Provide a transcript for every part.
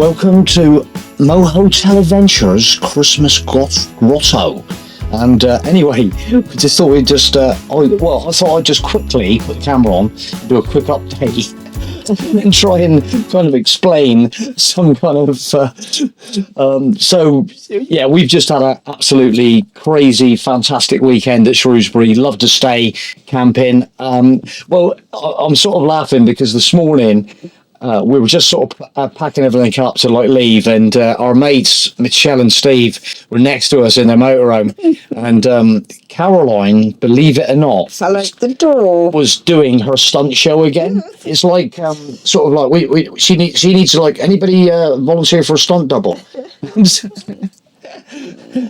Welcome to Motorhome Adventures Christmas Grotto. And anyway, just thought we'd just, I thought I'd just quickly put the camera on, do a quick update, and try and kind of explain some kind of, so yeah, we've just had an absolutely crazy, fantastic weekend at Shrewsbury. Love to stay camping. Well, I'm sort of laughing because this morning, we were just sort of packing everything up to like leave, and our mates Michelle and Steve were next to us in their motorhome, and Caroline, believe it or not, fell out the door, was doing her stunt show again. It's like sort of like she needs like anybody volunteer for a stunt double.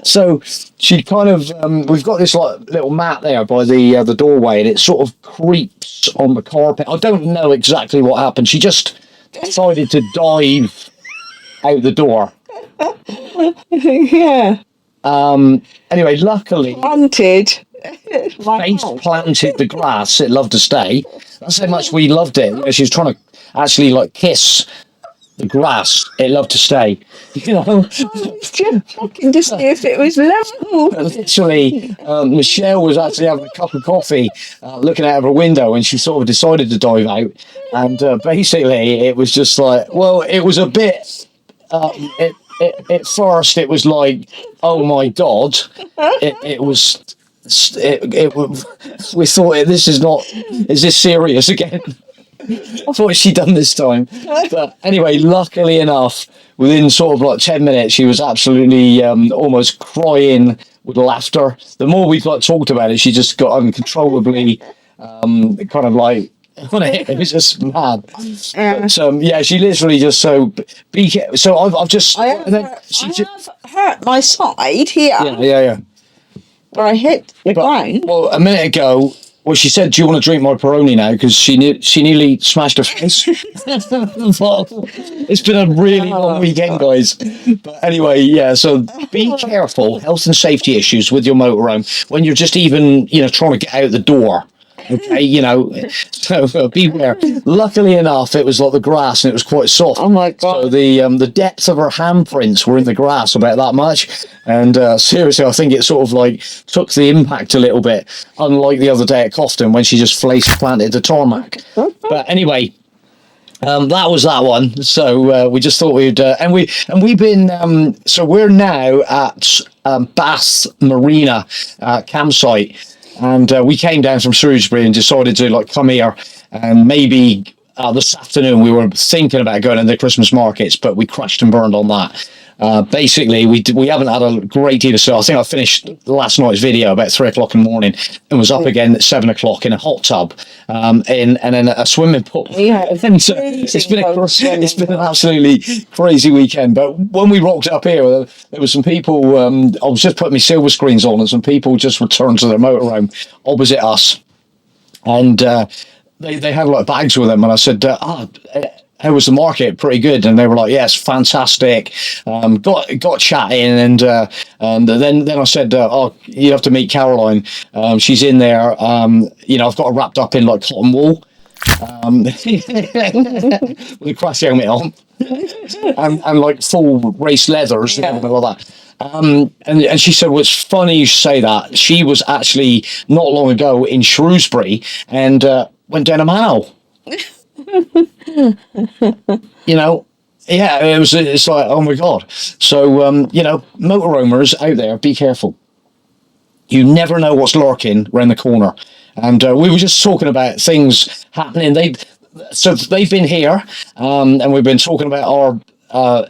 So she kind of we've got this like little mat there by the doorway, and it sort of creeps on the carpet. I don't know exactly what happened. She just decided to dive out the door. Yeah. Anyway, luckily Planted. face planted the grass. It loved to stay. That's how much we loved it. You know, she was trying to actually like kiss the grass. It loved to stay. You know, I was just checking to see if it was level. literally, Michelle was actually having a cup of coffee, looking out of her window, and she sort of decided to dive out. And basically, it was just like, well, it was a bit. At first, it was like, oh my god, it was. We thought, this is not. Is this serious again? What has she done this time? But anyway, luckily enough, within sort of like 10 minutes, she was absolutely almost crying with laughter. The more we've like talked about it, she just got uncontrollably kind of like, it was just mad. But yeah, she literally just so I've just I have hurt my side here. Yeah. Where I hit the ground. Well, a minute ago. Well, she said, "Do you want to drink my Peroni now?" Because she nearly smashed her face. It's been a really long weekend, guys. But anyway, yeah. So be careful, health and safety issues with your motorhome when you're just even trying to get out the door. Okay, so beware. Luckily enough, it was like the grass, and it was quite soft. Oh my god! So the depth of her handprints were in the grass about that much, and seriously, I think it sort of like took the impact a little bit. Unlike the other day at Cofton when she just face planted the tarmac. But anyway. That was that one. So we just thought we'd we've been so we're now at Bath Marina campsite. And we came down from Shrewsbury and decided to like come here, and maybe this afternoon we were thinking about going to the Christmas markets, but we crashed and burned on that. Basically, we haven't had a great deal of so I think I finished last night's video about 3 o'clock in the morning and was up again at 7 o'clock in a hot tub, and then a swimming pool. Yeah, so it's been an absolutely crazy weekend. But when we rocked up here, there were some people. I was just putting my silver screens on, and some people just returned to their motorhome opposite us, and they had like bags with them, and I said, how was the market? Pretty good. And they were like, yes, fantastic. Got chatting, and then I said, oh, you have to meet Caroline. She's in there. I've got her wrapped up in like cotton wool, with a crash helmet on, and like full race leathers and everything like that. And she said, well, it's funny you say that. She was actually not long ago in Shrewsbury and went down a manhole. It's like, oh my god. So motorhomers out there, be careful. You never know what's lurking around the corner. And we were just talking about things happening. They've been here, and we've been talking about our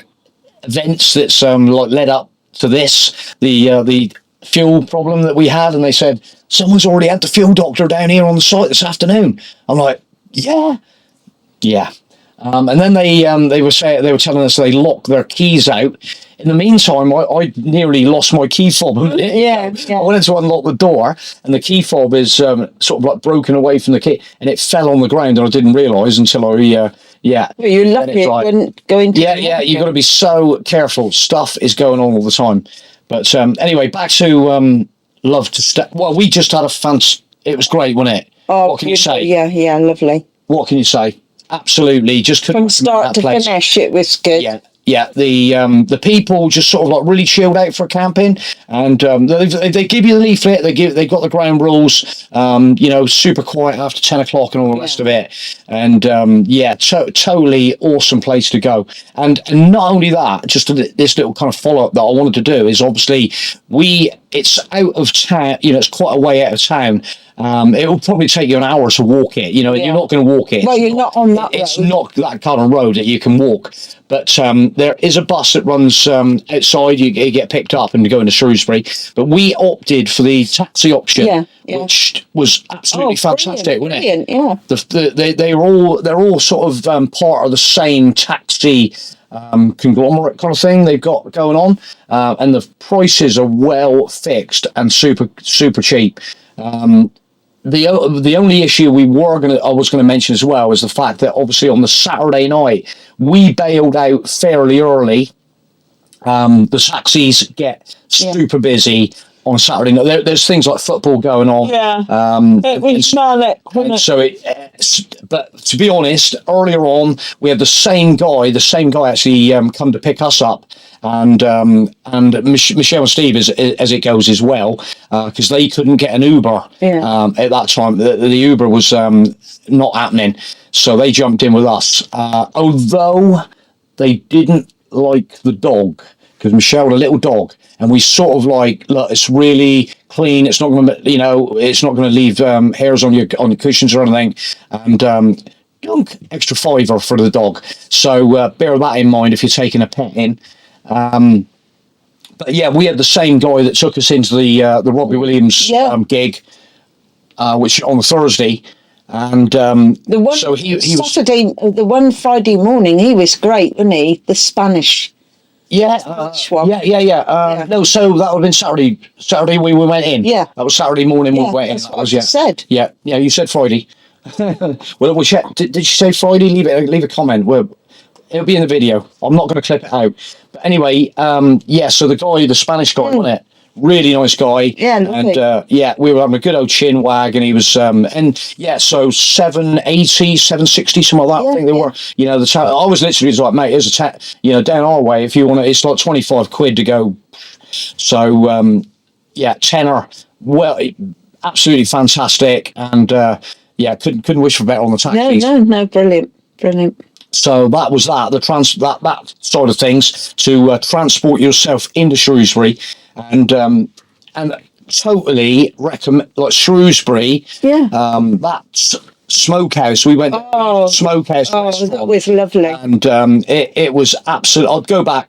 events that's like led up to this, the fuel problem that we had, and they said someone's already had the fuel doctor down here on the site this afternoon. I'm like, yeah. And then they were telling us they locked their keys out. In the meantime, I nearly lost my key fob. Yeah. I wanted to unlock the door, and the key fob is sort of like broken away from the key, and it fell on the ground, and I didn't realise until I Well, you're lucky it wouldn't go into. Yeah. You've got to be so careful. Stuff is going on all the time. But anyway, back to love to stay. Well, we just had it was great, wasn't it? Oh, what can you say? Yeah, lovely. What can you say? Absolutely, just couldn't from start to finish. It was good. the people just sort of like really chilled out for camping, and they give you the leaflet. They got the ground rules. Super quiet after 10 o'clock and all the rest of it. And totally awesome place to go. And not only that, just this little kind of follow up that I wanted to do is obviously it's out of town. It's quite a way out of town. It will probably take you an hour to walk it. You're not going to walk it. Well, you're not on that road. It's not that kind of road that you can walk. But there is a bus that runs outside. You get picked up and go into Shrewsbury. But we opted for the taxi option, which was absolutely fantastic, wasn't it? Yeah. They're all sort of part of the same taxi conglomerate kind of thing they've got going on, and the prices are well fixed and super cheap. The only issue I was gonna mention as well is the fact that obviously on the Saturday night we bailed out fairly early. The taxis get super busy on Saturday night. There's things like football going on. It was manic, wasn't it? So but to be honest, earlier on we had the same guy actually come to pick us up, and Michelle and Steve as it goes as well, because they couldn't get an Uber at that time. The Uber was not happening, so they jumped in with us. Although they didn't like the dog, because Michelle had a little dog, and we sort of like, look, it's really clean. It's not going to, it's not going to leave hairs on your cushions or anything. And extra £5 for the dog. So bear that in mind if you're taking a pet in. But yeah, we had the same guy that took us into the Robbie Williams gig, which on the Thursday. And the one so he Saturday, the one Friday morning, he was great, wasn't he? The Spanish. No, so that would have been Saturday we went in. Yeah. That was Saturday morning we went in. That's what I said. Yeah, you said Friday. Well, we'll check. Did you say Friday? Leave a comment. It'll be in the video. I'm not going to clip it out. But anyway, so the Spanish guy, wasn't it? Really nice guy. Yeah, lovely. And we were having a good old chin wag, and he was so 780, 760, something like that. I think they were. I was literally like, mate, here's a down our way if you want to. It's like 25 quid to go. So tenner. Well, absolutely fantastic, and couldn't wish for better on the taxis. No, brilliant. So that was that side of things, to transport yourself into Shrewsbury, and totally recommend, like Shrewsbury. That smokehouse. We went to smokehouse. That was lovely. And it was absolute. I'd go back.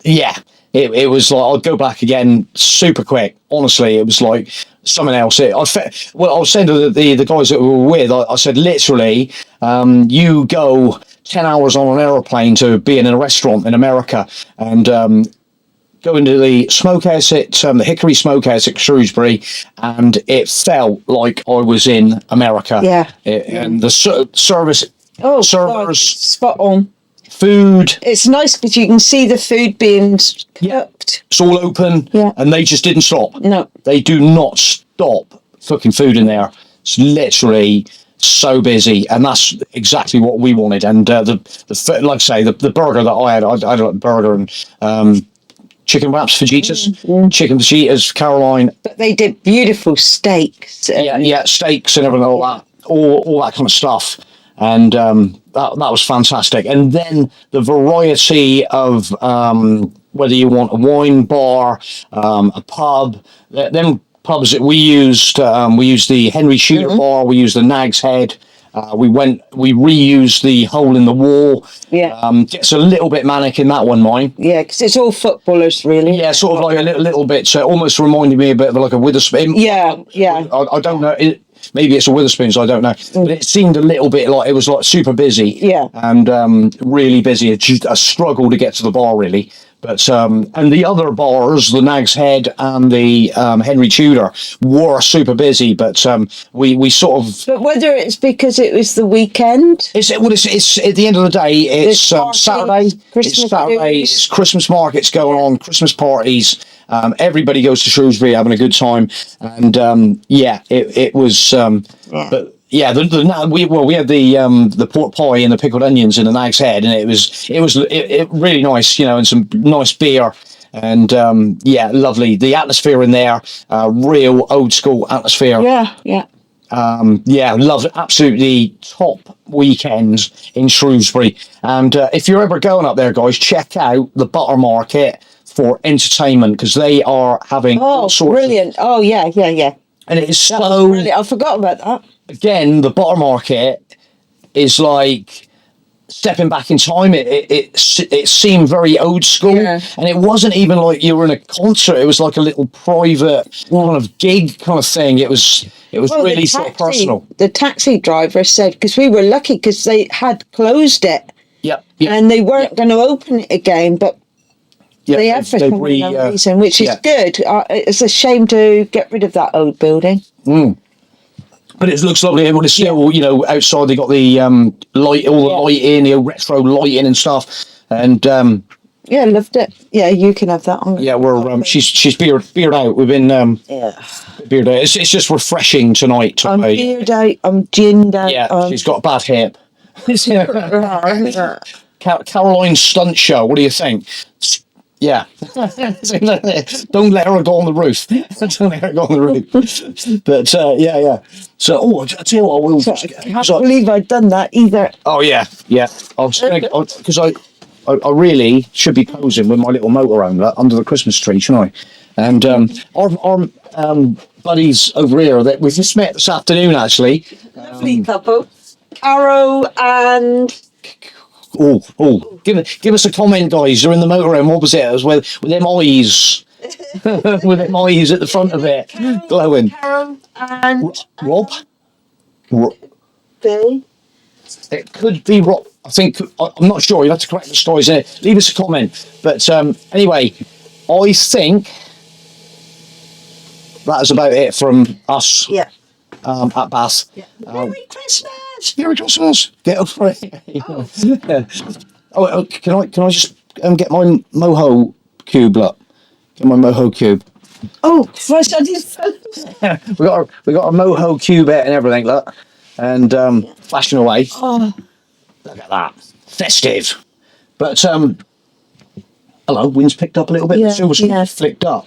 Yeah, it was like I'd go back again super quick. Honestly, it was like something else. I was saying to the guys that we were with, I said literally, you go 10 hours on an aeroplane to be in a restaurant in America, and go into the smokehouse at the Hickory Smokehouse at Shrewsbury, and it felt like I was in America. And the service, servers, God, spot on. Food. It's nice because you can see the food being cooked. It's all open, and they just didn't stop. No, they do not stop cooking food in there. It's literally so busy, and that's exactly what we wanted. And the like I say, the burger that I had a burger and chicken wraps, fajitas, chicken fajitas, Caroline. But they did beautiful steaks. Steaks and everything, all that kind of stuff. And that was fantastic. And then the variety of whether you want a wine bar, a pub, them pubs that we used the Henry Shooter bar, we used the Nag's Head. We reused the Hole in the Wall. Gets a little bit manic in that one, mine. Yeah, because it's all footballers, really. Yeah, sort of like a little bit. Almost reminded me a bit of like a Witherspoon. I don't know. Maybe it's a Witherspoons, I don't know. But it seemed a little bit like it was like super busy. And really busy. It's just a struggle to get to the bar, really. But and the other bars, the Nag's Head and the Henry Tudor, were super busy. But we sort of. But whether it's because it was the weekend, it's at the end of the day. It's Saturday. It's Christmas markets going on, Christmas parties. Everybody goes to Shrewsbury having a good time, and it was. But yeah, we had the pork pie and the pickled onions and the nag's head, and it really nice, you know, and some nice beer, and yeah, lovely. The atmosphere in there, real old school atmosphere. Yeah, yeah. Yeah, love it. Absolutely top weekends in Shrewsbury. And if you're ever going up there, guys, check out the Butter Market for entertainment, because they are having all Oh, sorts brilliant. Oh, yeah, yeah, yeah. and it is That was so brilliant. I forgot about that. again, the Butter Market is like stepping back in time. It seemed very old school, Yeah. and it wasn't even like you were in a concert. It was like a little private kind of gig kind of thing. It was Well, really sort of personal. The taxi driver said, because we were lucky because they had closed it Yep. Yep. and they weren't going to open it again, but Yep, they have for some unknown reason, which is yeah. good. It's a shame to get rid of that old building. But it looks lovely. Everyone is still, you know, outside. They got the light, all the lighting, the retro lighting and stuff. And Yeah, loved it. Yeah, you can have that on. yeah, we're she's beard out. We've been beard out. It's just refreshing tonight. I'm beard out. I'm ginned out. Yeah, she's got a bad hip. Caroline stunt show. What do you think? Yeah. Don't let her go on the roof. Don't let her go on the roof. But yeah. So, I tell you what, I will. I can't believe I'd done that either. Oh yeah. I was gonna because I really should be posing with my little motorhome under the Christmas tree, shouldn't I? And our buddies over here that we just met this afternoon, actually. Lovely couple. Caro and... Give us a comment, guys. You're in the motorhome. What was it? It was with them eyes, with them eyes at the front of it, glowing. Caro and... Rob. B. It could be Rob. I think I'm not sure. You'll have to correct the stories in it. Leave us a comment. But anyway, I think that is about it from us. Yeah. At Bath. Yeah. Merry Christmas! Merry Christmas! Get over it. Oh, can I just get my moho cube? Look, get my moho cube. Oh, Christ! I did. we got a moho cube and everything. Look, and flashing away. Oh, Look at that, festive. But hello, wind's picked up a little bit. Yeah, The silver screen yeah. flicked up.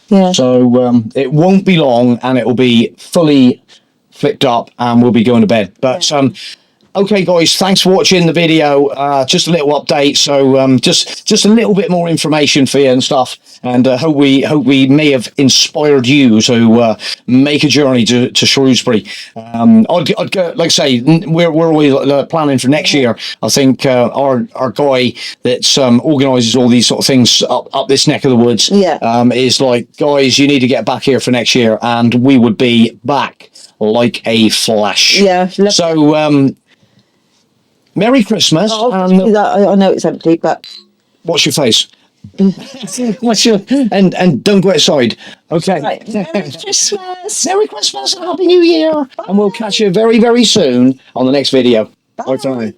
yeah. So it won't be long, and it will be fully flicked up, and we'll be going to bed. But okay, guys, thanks for watching the video. Just a little update. So just a little bit more information for you and stuff, and hope we may have inspired you to make a journey to Shrewsbury. I'd go, like I say, we're always planning for next year. I think our guy that organises all these sort of things up this neck of the woods is like, guys, you need to get back here for next year, and we would be back like a flash. Yeah. So Merry Christmas. Oh, And I know it's empty, but... what's your face? What's your and don't go outside. Okay. Right. Merry Christmas! Merry Christmas and Happy New Year. And we'll catch you very, very soon on the next video. Bye for now.